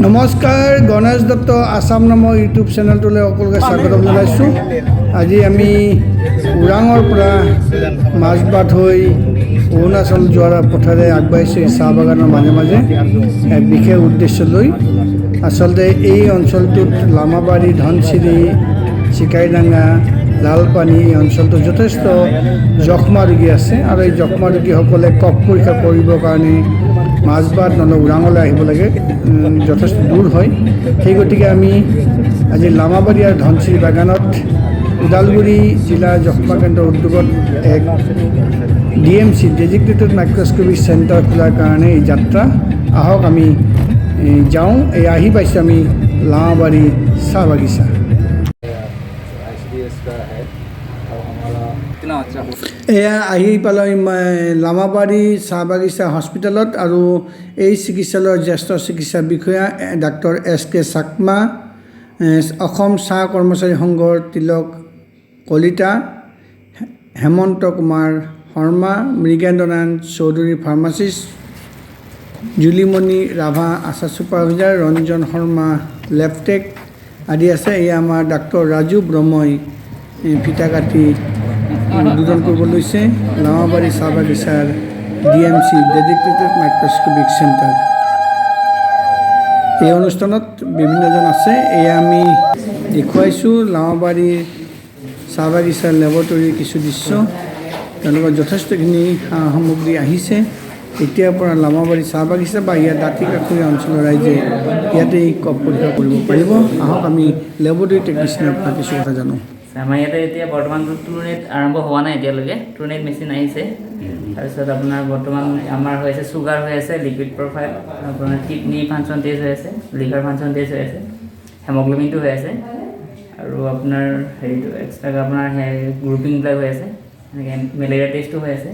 নমস্কাৰ, গণেশ দত্ত আসাম নামৰ ইউটিউব চেনেলটোলৈ সকলোকে স্বাগতম জনাইছোঁ। আজি আমি ওৰাঙৰ পৰা মাজবাট হৈ অৰুণাচল যোৱাৰ পথেৰে আগবাঢ়িছোঁ চাহ বাগানৰ মাজে মাজে এক বিশেষ উদ্দেশ্য লৈ। আচলতে এই অঞ্চলটোত লামাবাৰী, ধনচিৰি, চিকাইডাঙ্গা, লালপানী এই অঞ্চলটোত যথেষ্ট যক্ষ্মা ৰোগী আছে আৰু এই যক্ষ্মা ৰোগীসকলে কফ পৰীক্ষা কৰিবৰ কাৰণে মাজবাট নহ'লে ওৰাঙলৈ আহিব লাগে, যথেষ্ট দূৰ হয়। সেই গতিকে আমি আজি লামাবাৰী আৰু ধনচিৰি বাগানত ওদালগুৰি জিলা যক্ষ্মা কেন্দ্ৰৰ উদ্যোগত এক DMC ডেজিগনেটেড মাইক্ৰস্কোপিক চেণ্টাৰ খোলাৰ কাৰণে এই যাত্ৰা। আহক আমি যাওঁ। এই আহি পাইছোঁ আমি লামাবাৰী চাহ বাগিচা। এয়া আহি পালোঁ লামাবাৰী চাহ বাগিচা হস্পিটেলত আৰু এই চিকিৎসালয়ৰ জ্যেষ্ঠ চিকিৎসা বিষয়া ডাক্তৰ SK চাকমা, অসম চাহ কৰ্মচাৰী সংঘৰ তিলক কলিতা, হেমন্ত কুমাৰ শৰ্মা, মৃগেন্দ্ৰনাথ চৌধুৰী ফাৰ্মাচিষ্ট, জুলিমণি ৰাভা আশা ছুপাৰভাইজাৰ, ৰঞ্জন শৰ্মা লেপটেক আদি আছে। এয়া আমাৰ ডাক্তৰ ৰাজু ব্ৰহ্মই ফিটা কাটি উদ্বোধন কৰিব লৈছে লামাবাৰী চাহ বাগিচাৰ DMC ডেডিকেটেড মাইক্ৰস্কোপিক চেণ্টাৰ। এই অনুষ্ঠানত বিভিন্নজন আছে। এয়া আমি দেখুৱাইছোঁ লামাবাৰীৰ চাহ বাগিচাৰ লেবৰেটৰীৰ কিছু দৃশ্য। তেওঁলোকৰ যথেষ্টখিনি সা সামগ্ৰী আহিছে। এতিয়াৰ পৰা লামাবাৰী চাহ বাগিচা বা ইয়াৰ দাঁতি কাষৰীয়া অঞ্চলৰ ৰাইজে ইয়াতেই কফ পৰীক্ষা কৰিব পাৰিব। আহক আমি লেবৰেটৰী টেকনিচিয়ানৰ পৰা কিছু কথা জানো। আমাৰ ইয়াতে এতিয়া বৰ্তমান ট্ৰুনেট আৰম্ভ হোৱা নাই এতিয়ালৈকে। ট্ৰুনেট মেচিন আহিছে। তাৰপিছত আপোনাৰ বৰ্তমান আমাৰ হৈ আছে চুগাৰ হৈ আছে, লিকুইড প্ৰফাইল, আপোনাৰ কিডনি ফাংচন টেষ্ট হৈ আছে, লিভাৰ ফাংচন টেষ্ট হৈ আছে, হেমগ্ল'বিনটো হৈ আছে আৰু আপোনাৰ হেৰিটো এক্সট্ৰাকৈ আপোনাৰ গ্ৰুপিংবিলাক হৈ আছে, এনেকৈ মেলেৰিয়া টেষ্টো হৈ আছে।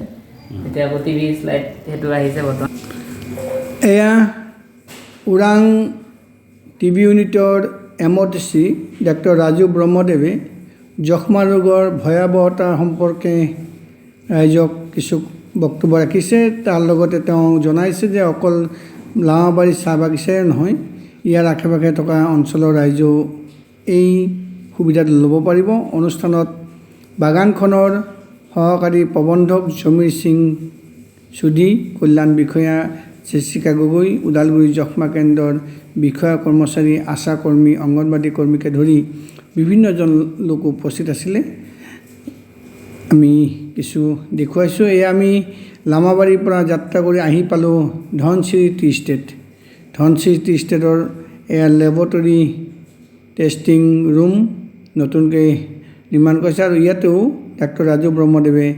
এতিয়া আকৌ TV শ্লাইড সেইটো আহিছে বৰ্তমান। এয়া ওৰাং TB ইউনিটৰ MOTC ডাক্তৰ ৰাজু ব্ৰহ্মদেৱে যক্ষ্মা ৰোগৰ ভয়াৱহতা সম্পৰ্কে ৰাইজক কিছু বক্তব্য ৰাখিছে। তাৰ লগতে তেওঁ জনাইছে যে অকল লামাবাৰী চাহ বাগিচাই নহয়, ইয়াৰ আশে পাশে থকা অঞ্চলৰ ৰাইজেও এই সুবিধাটো ল'ব পাৰিব। অনুষ্ঠানত বাগানখনৰ সহকাৰী প্ৰবন্ধক সমীৰ সিং চুধি, কল্যাণ বিষয়া জেছিকা গগৈ, ওদালগুৰি যক্ষ্মা কেন্দ্ৰৰ বিষয়া কৰ্মচাৰী, আশা কৰ্মী, অংগনবাদী কৰ্মীকে ধৰি বিভিন্নজন লোক উপস্থিত আছিলে। আমি কিছু দেখুৱাইছোঁ। এয়া আমি লামাবাৰীৰ পৰা যাত্ৰা কৰি আহি পালোঁ ধনচিৰি টি ষ্টেট। ধনচিৰি টি ষ্টেটৰ এয়া লেবৰেটৰী টেষ্টিং ৰুম নতুনকৈ নিৰ্মাণ কৰিছে আৰু ইয়াতেও ডাক্তৰ ৰাজু ব্ৰহ্মদেৱে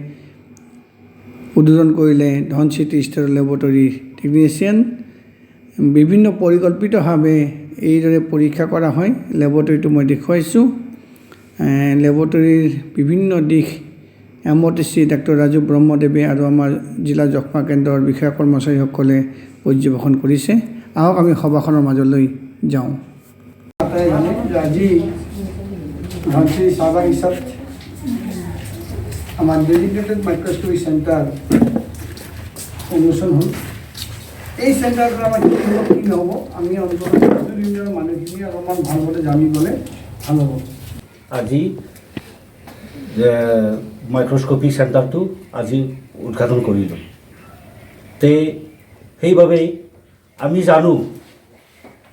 উদ্বোধন কৰিলে ধনচিৰি টি ষ্টেটৰ লেবৰেটৰী টেকনিচিয়ান। বিভিন্ন পৰিকল্পিতভাৱে এইদৰে পৰীক্ষা কৰা হয়। লেবৰেটৰীটো মই দেখুৱাইছোঁ। লেবৰেটৰীৰ বিভিন্ন দিশ MOTC ডাক্তৰ ৰাজু ব্ৰহ্মদেৱে আৰু আমাৰ জিলা যক্ষ্মা কেন্দ্ৰৰ বিষয়া কৰ্মচাৰীসকলে পৰ্যবেক্ষণ কৰিছে। আহক আমি সভাখনৰ মাজলৈ যাওঁ। আজি ধনচিৰি চাহ বাগিচাত আমাৰ ডেডিকেটেড মাইক্ৰস্কোপিক চেণ্টাৰ উন্মোচন হ'ল। এই চেণ্টাৰটো আমাৰ কি হ'ব, আমি অঞ্চলৰ মানুহখিনি অলপমান ভালমতে জানি গ'লে ভাল হ'ব। আজি মাইক্ৰস্কোপি চেণ্টাৰটো আজি উদ্ঘাটন কৰিলোঁ। সেইবাবেই আমি জানো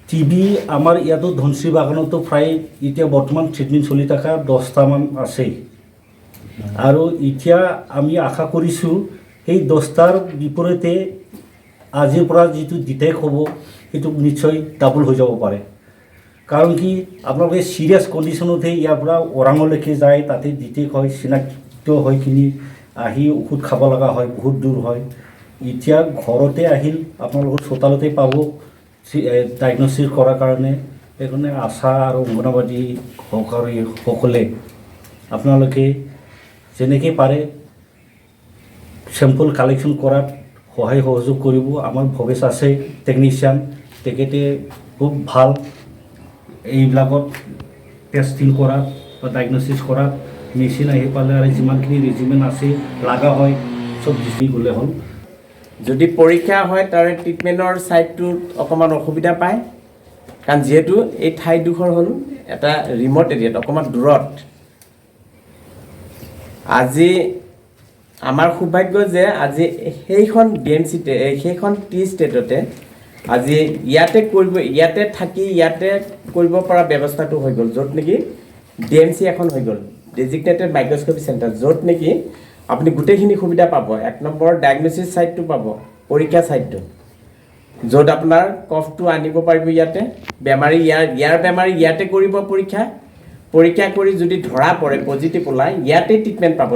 TB আমাৰ ইয়াতো ধনচিৰি বাগানতো প্ৰায় এতিয়া বৰ্তমান ট্ৰিটমেণ্ট চলি থকা 10টামান আছেই আৰু এতিয়া আমি আশা কৰিছোঁ সেই 10টাৰ বিপৰীতে আজিৰ পৰা যিটো ডিটেক্ট হ'ব সেইটো নিশ্চয় ডাবল হৈ যাব পাৰে। কাৰণ কি আপোনালোকে চিৰিয়াছ কণ্ডিশ্যনতহে ইয়াৰ পৰা ওৰাঙলৈকে যায়, তাতে ডিটেক্ট হয়, চিনাক্ত হৈ কিনি আহি ঔষধ খাব লগা হয়, বহুত দূৰ হয়। এতিয়া ঘৰতে আহিল আপোনালোকৰ চোতালতে পাব ডায়েগনচিছ কৰাৰ কাৰণে। সেইকাৰণে আশা আৰু অংগনবাদী সহকাৰীসকলে আপোনালোকে যেনেকৈ পাৰে চেম্পল কালেকশ্যন কৰাত সহায় সহযোগ কৰিব। আমাৰ ভৱেশ আছে টেকনিচিয়ান, তেখেতে খুব ভাল এইবিলাকত টেষ্টিং কৰাত বা ডায়েগনচিছ কৰাত। মেচিন আহি পালে আৰু যিমানখিনি ৰেজিমেণ্ট আছে লগা হয় চব দিছি গ'লে হ'ল। যদি পৰীক্ষা হয় তাৰে ট্ৰিটমেণ্টৰ ছাইডটোত অকণমান অসুবিধা পায়, কাৰণ যিহেতু এই ঠাইডোখৰ হ'ল এটা ৰিমট এৰিয়াত অকণমান দূৰত আজি আমাৰ সৌভাগ্য যে আজি সেইখন DMCতে সেইখন টি ষ্টেটতে আজি ইয়াতে থাকি ইয়াতে কৰিব পৰা ব্যৱস্থাটো হৈ গ'ল য'ত নেকি DMC এখন হৈ গ'ল ডেজিগনেটেড মাইক্ৰস্কপি চেণ্টাৰ য'ত নেকি আপুনি গোটেইখিনি সুবিধা পাব 1 নম্বৰ ডায়াগনচিছ সাইটটো পাব পৰীক্ষা সাইটটো য'ত আপোনাৰ কফটো আনিব পাৰিব ইয়াতে বেমাৰী ইয়াৰ বেমাৰী ইয়াতে কৰিব পৰীক্ষা কৰি যদি ধৰা পৰে পজিটিভ ওলাই ইয়াতে ট্ৰিটমেণ্ট পাব